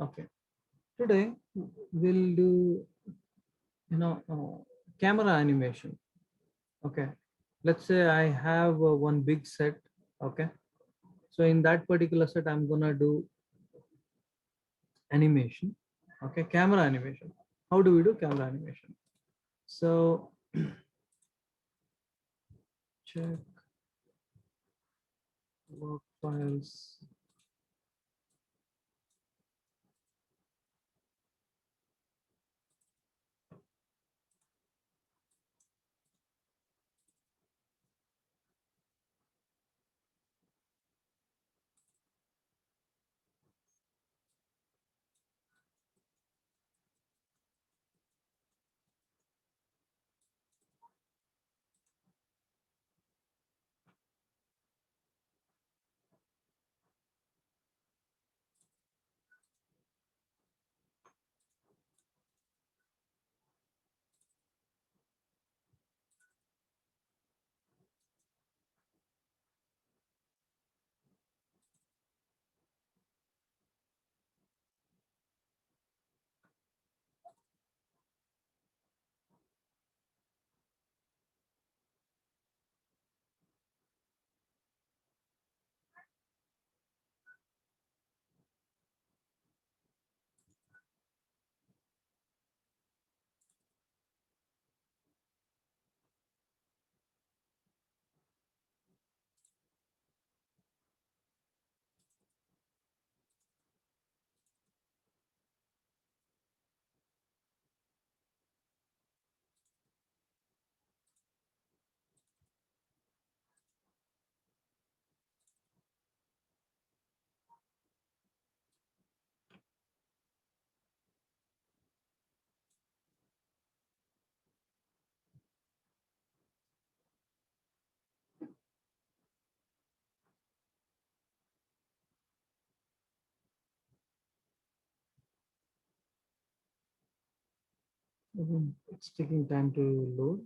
Okay, today we'll do camera animation. Okay, let's say I have one big set. Okay, so in that particular set I'm gonna do animation. Okay, camera animation. How do we do camera animation? So check work files. It's taking time to load.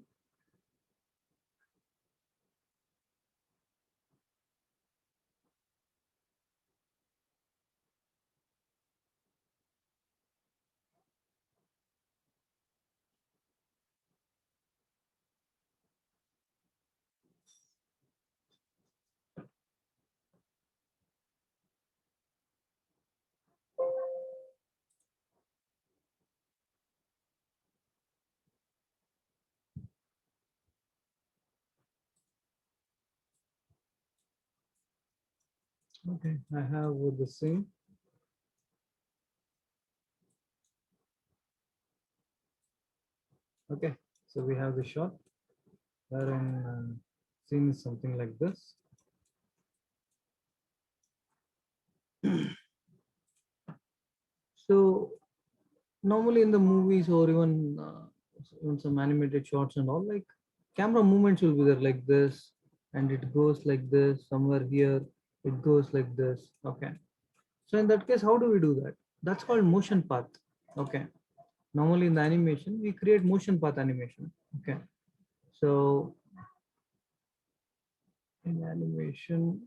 Okay, I have the same. Okay, so we have the shot wherein scene is something like this. So normally in the movies or even some animated shots and all, like camera movements will be there like this, and it goes like this. Somewhere here, it goes like this. Okay. So in that case, how do we do that? That's called motion path. Okay. Normally in the animation, we create motion path animation. Okay. So in animation,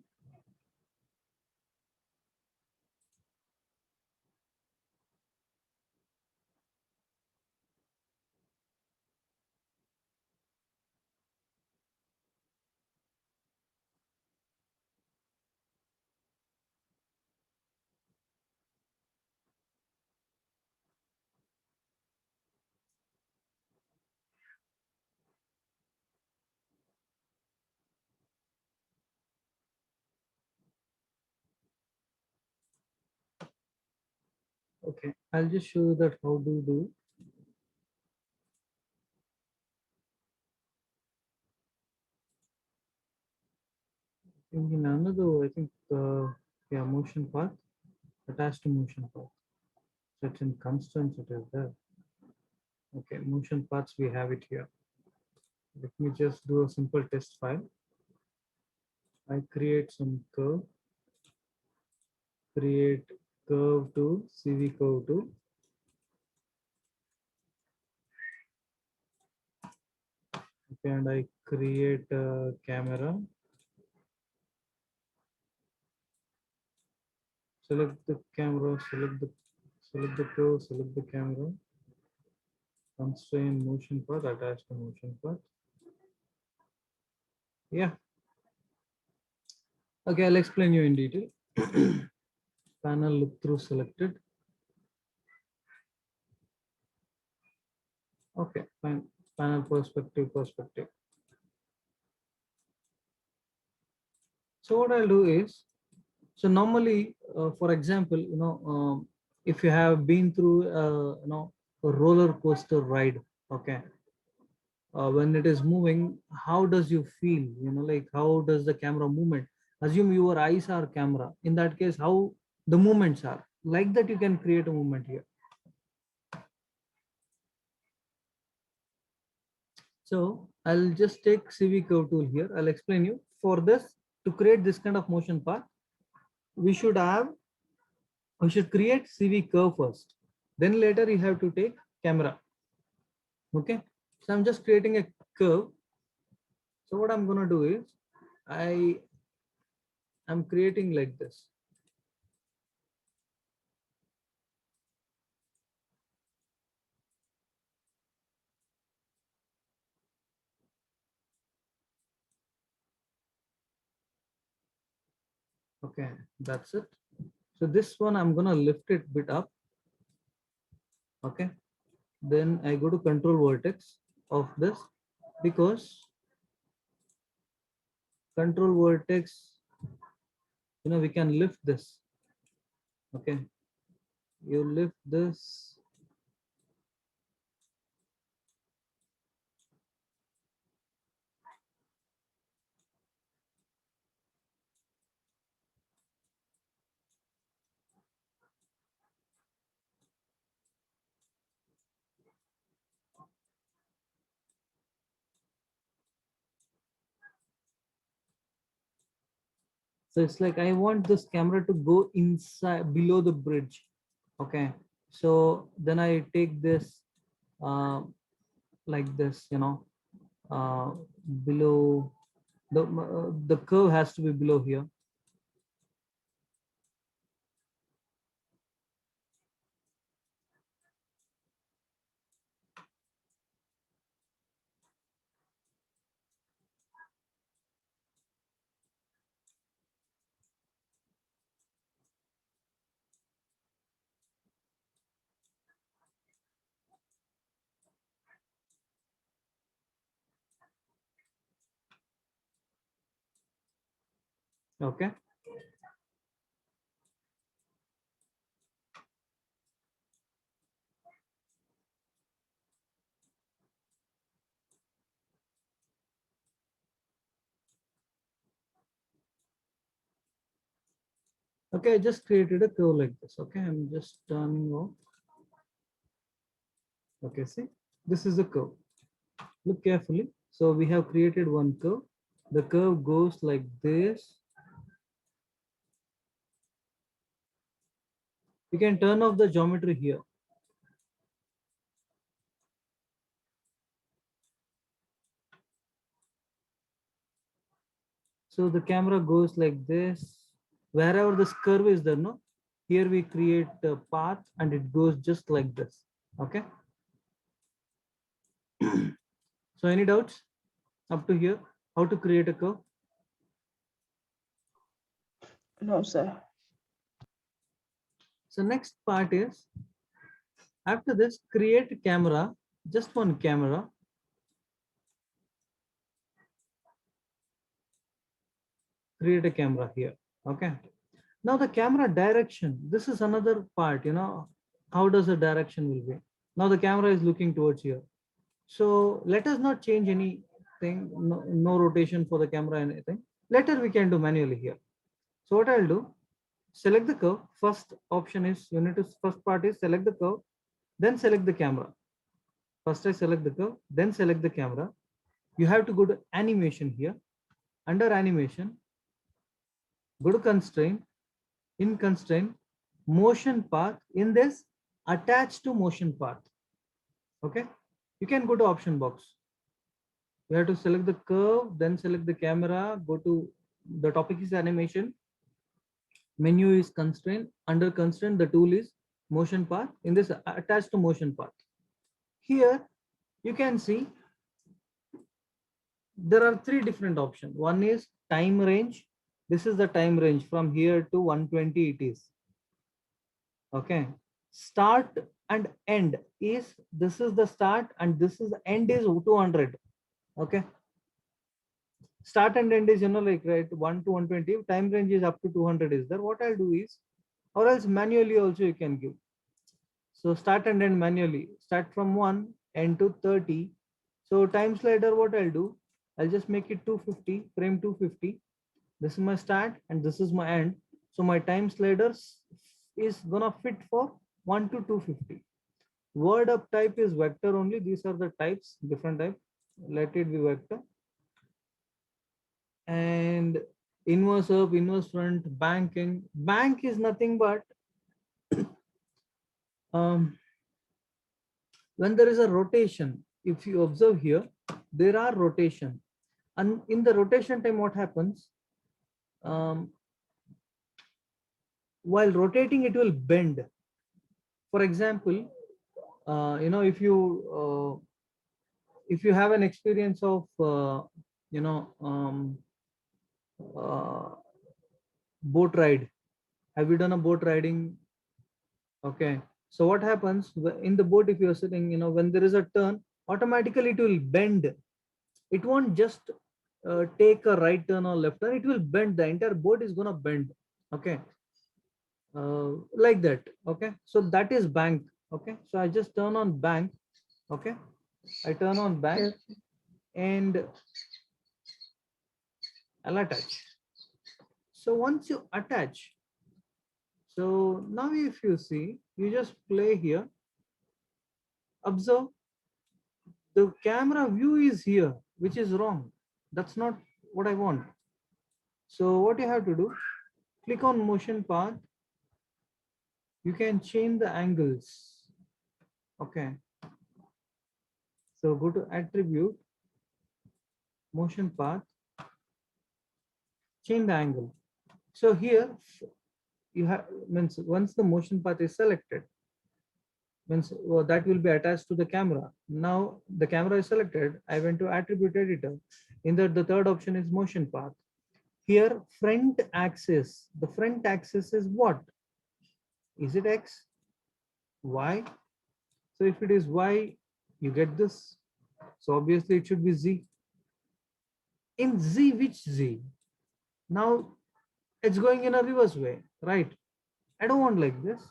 okay, I'll just show you that how to do. In another, I think, yeah, motion path attached to motion path. So it's in constants, it is there. Okay, motion paths, we have it here. Let me just do a simple test file. I create some curve, create curve to CV curve to. Okay, and I create a camera. Select the camera, select the Select the curve, select the camera, constrain motion path, attach the motion path. Yeah. Okay, I'll explain you in detail. Panel look through selected. Okay, fine. Panel perspective. So what I'll do is, so normally, for example, if you have been through, a roller coaster ride, okay, when it is moving, how does you feel? Like how does the camera movement? Assume your eyes are camera. In that case, how the movements are like that, you can create a movement here. So I'll just take CV curve tool here. I'll explain you. For this, to create this kind of motion path, we should have we should create CV curve first. Then later you have to take camera. Okay. So I'm just creating a curve. So what I'm gonna do is I'm creating like this. Okay, that's it. So this one I'm gonna lift it bit up. Okay. Then I go to control vertex of this, because control vertex, we can lift this. Okay. You lift this. So it's like I want this camera to go inside below the bridge. Okay. So then I take this uh, like this, uh, below the curve has to be below here. Okay. Okay, I just created a curve like this. Okay, I'm just turning off. Okay, see, this is the curve. Look carefully. So we have created one curve. The curve goes like this. You can turn off the geometry here. So the camera goes like this. Wherever this curve is there, no? Here we create a path and it goes just like this. Okay. So any doubts up to here? How to create a curve? No, sir. So next part is, after this, create a camera, just one camera. Create a camera here. Okay. Now the camera direction, this is another part, how does the direction will be? Now the camera is looking towards here. So let us not change anything, no rotation for the camera, anything. Later we can do manually here. So what I'll do, select the curve. First option is, first part is select the curve, then select the camera. First I select the curve, then select the camera. You have to go to animation here. Under animation, go to constraint. In constraint, motion path, in this, attach to motion path. Okay. You can go to option box. You have to select the curve, then select the camera, go to the topic is animation, menu is constraint. Under constraint, the tool is motion path, in this attached to motion path. Here you can see there are three different options. One is time range. This is the time range from here to 120 it is. Okay. Start and end is, this is the start and this is the end is 200. Okay. Start and end is, like, right, 1 to 120. Time range is up to 200 is there. What I'll do is, or else manually also you can give. So start and end manually. Start from 1, end to 30. So time slider, what I'll do, I'll just make it 250, frame 250. This is my start and this is my end. So my time sliders is gonna fit for 1 to 250. Word up type is vector only. These are the types, different type. Let it be vector. And inverse up, inverse front, banking. Bank is nothing but when there is a rotation. If you observe here, there are rotation, and in the rotation time, what happens? Um, while rotating, it will bend. For example, if you have an experience of you know uh, boat ride. Have you done a boat riding? Okay. So what happens in the boat, if you're sitting, when there is a turn, automatically it will bend. It won't just take a right turn or left turn. It will bend. The entire boat is gonna bend. Okay. Like that. Okay. So that is bank. Okay. So I just turn on bank. Okay. I turn on bank Yes. and I'll attach. So once you attach, so now if you see, you just play here, observe, the camera view is here, which is wrong. That's not what I want. So what you have to do, click on motion path. You can change the angles. Okay. So go to attribute, motion path, change the angle. So here you have, means once the motion path is selected, means that will be attached to the camera. Now the camera is selected. I went to attribute editor. In that, the third option is motion path. Here, front axis. The front axis is what? Is it X? Y? So if it is Y, you get this. So obviously it should be Z. In Z, which Z? Now it's going in a reverse way, right? I don't want like this.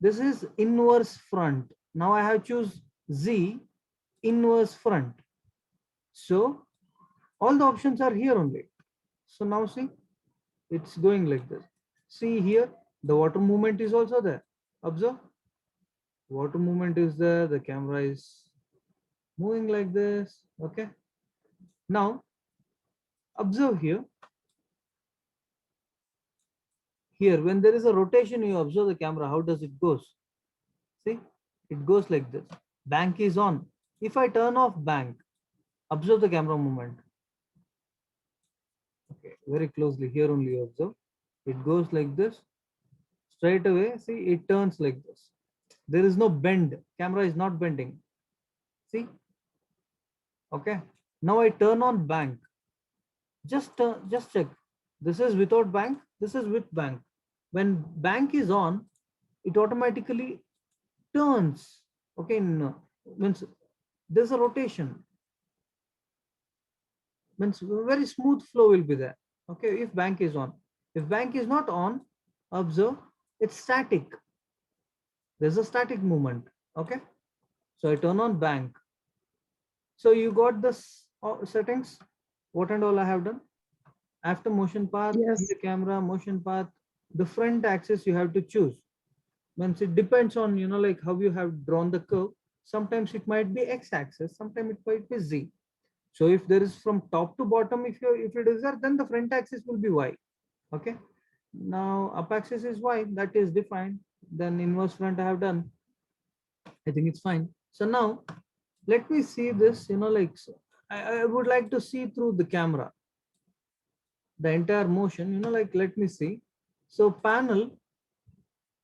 This is inverse front. Now I have choose Z, inverse front. So all the options are here only. So now see, it's going like this. See here, the water movement is also there. Observe, water movement is there. The camera is moving like this. Okay. Now observe here. Here, when there is a rotation, you observe the camera. How does it goes? See, it goes like this. Bank is on. If I turn off bank, observe the camera movement. Okay, very closely. Here only you observe. It goes like this. Straight away, see, it turns like this. There is no bend. Camera is not bending. See? Okay. Now I turn on bank. Just check. This is without bank. This is with bank. When bank is on, it automatically turns. Okay. No, means there's a rotation. Means very smooth flow will be there. Okay. If bank is on. If bank is not on, observe, it's static. There's a static movement. Okay. So I turn on bank. So you got this settings. What and all I have done? After motion path, in the Yes. camera, motion path, the front axis you have to choose. Means it depends on, like how you have drawn the curve. Sometimes it might be X axis, sometimes it might be Z. So if there is from top to bottom, if it is there, then the front axis will be Y. Okay. Now up axis is Y, that is defined. Then inverse front I have done. I think it's fine. So now let me see this, like I would like to see through the camera, the entire motion, like let me see. So panel,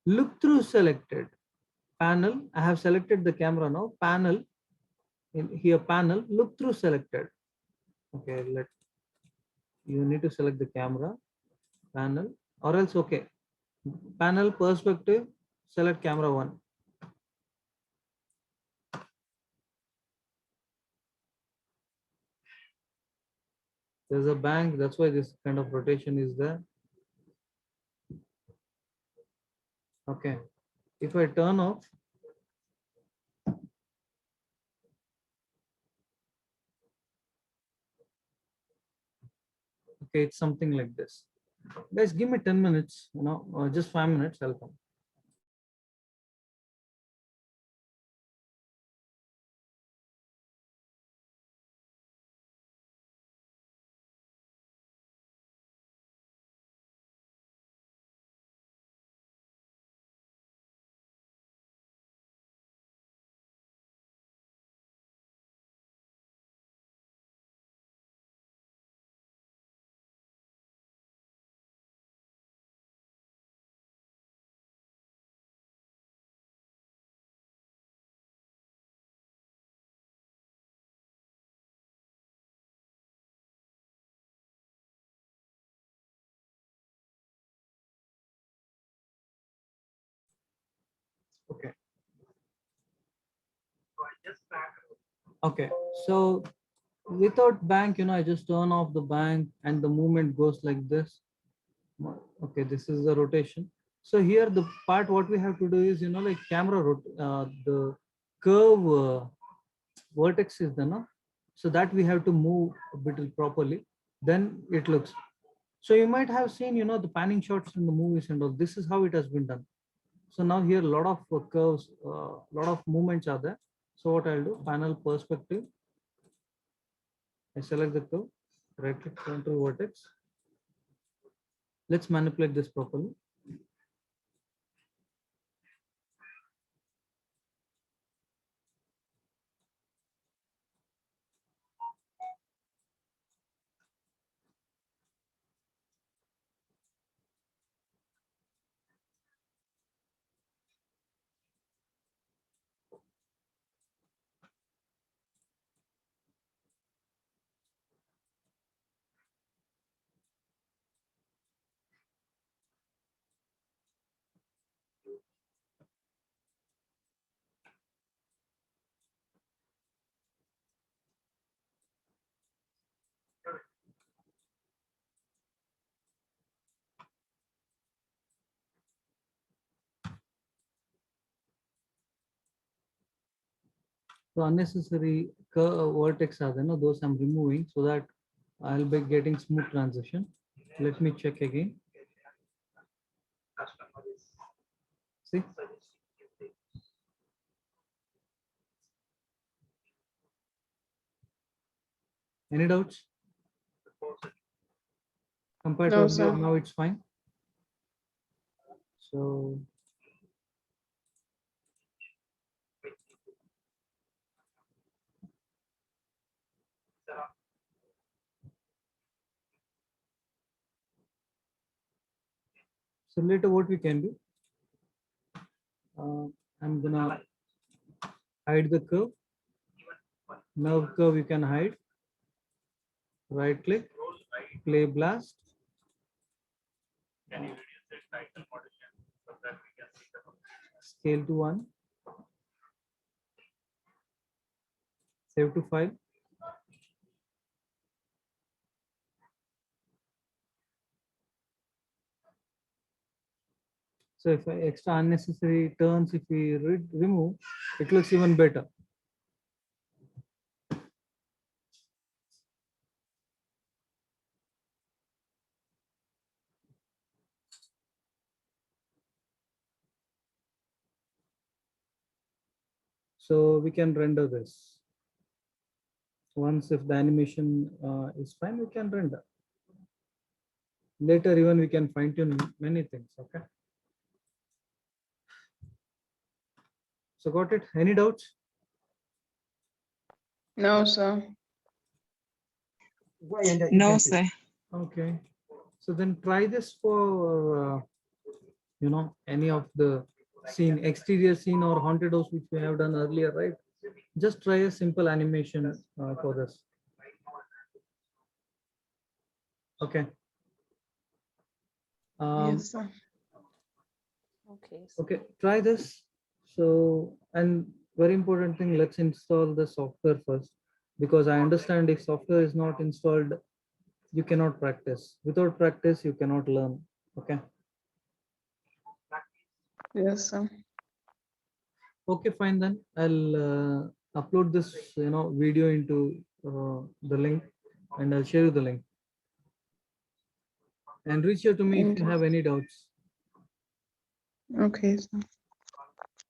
look through selected. Panel, I have selected the camera now. Panel, in here panel, look through selected. Okay, you need to select the camera, panel, or else okay. Panel perspective, select camera one. There's a bank, that's why this kind of rotation is there. Okay, if I turn off, okay, it's something like this. Guys, give me 10 minutes, just 5 minutes, I'll come. Okay. Okay, so without bank, I just turn off the bank and the movement goes like this. Okay, this is the rotation. So here the part what we have to do is, like camera, the curve vertex is the, no? So that we have to move a bit properly. Then it looks. So you might have seen, the panning shots in the movies and all. This is how it has been done. So now here a lot of curves, a lot of movements are there. So what I'll do, panel perspective. I select the curve, right click, control vertex. Let's manipulate this properly. So unnecessary vertex are there, no? Those I'm removing so that I'll be getting smooth transition. Let me check again. See? Any doubts? Compared to No, earlier, sir. now it's fine. So later what we can do, I'm gonna hide the curve. Now curve you can hide. Right click, play blast. Scale to 1. Save to file. So if extra unnecessary turns, if we remove, it looks even better. So we can render this. Once if the animation is fine, we can render. Later even we can fine tune many things, okay? So got it? Any doubts? No, sir. No, sir. Okay. So then try this for, any of the scene, exterior scene or haunted house, which we have done earlier, right? Just try a simple animation for this. Okay. Yes, sir. Okay. Okay, try this. So, and very important thing, let's install the software first, because I understand if software is not installed, you cannot practice. Without practice, you cannot learn. Okay. Yes, sir. Okay, fine then. I'll upload this, video into the link, and I'll share you the link. And reach out to me if you Okay. have any doubts. Okay, sir.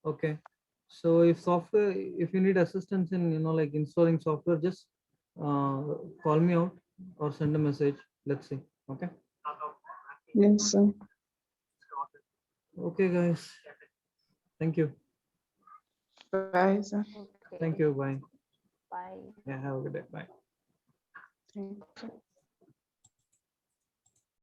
Okay. So if you need assistance in, like installing software, just call me out or send a message. Let's see. Okay. Yes, sir. Okay, guys. Thank you. Bye, sir. Thank Okay. you. Bye. Bye. Yeah. Have a good day. Bye. Thank you.